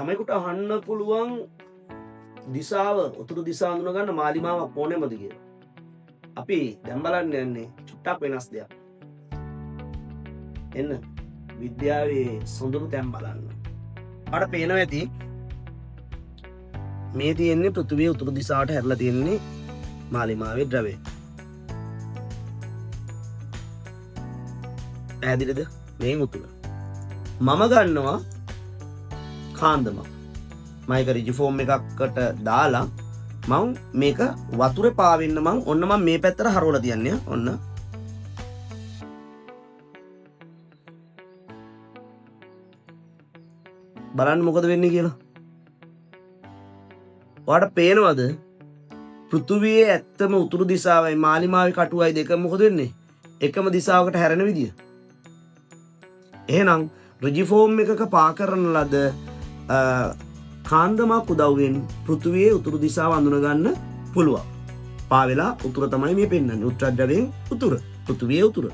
යමෙකුට අහන්න පුළුවන් දිසාව උතුරු දිසාව අඳුනගන්න මාලිමාවක් ඕනෙමද කියලා. අපි දැන් බලන්න යන්නේ චුට්ටක් වෙනස් දෙයක්. එන්න විද්‍යාවේ සොඳුරු තැන් බලන්න. අපට පේනවා ඇති මේ තියෙන්නේ පෘථිවිය උතුරු දිසාවට හැරිලා තියෙන්නේ මාලිමාවේ ද්‍රවය. පැහැදිලිද? මේ උතුර. මම ගන්නවා කාන්දමක්. මම ඒක රිජිෆෝම් එකකට දාලා මම මේක වතුරේ පාවෙන්න ඔන්න මම මේ පැත්තට හරවලා තියන්නේ. ඔන්න බලන්න මොකද වෙන්නේ කියලා. ඔයාලට පේනවද? පෘථුවියේ ඇත්තම උතුරු දිශාවයි මාලිමාවේ කටුවයි දෙක මොකද වෙන්නේ? එකම දිශාවකට හැරෙන විදිය. එහෙනම් රිජිෆෝම් එකක පා කරන ලද කාන්දමක් උදව්වෙන් පෘථුවියේ උතුරු දිශාව අඳුන ගන්න පුළුවන්. පා වෙලා උතුර තමයි මේ පෙන්වන්නේ. උත්තරද්‍රවයෙන් උතුර. පෘථුවියේ උතුර.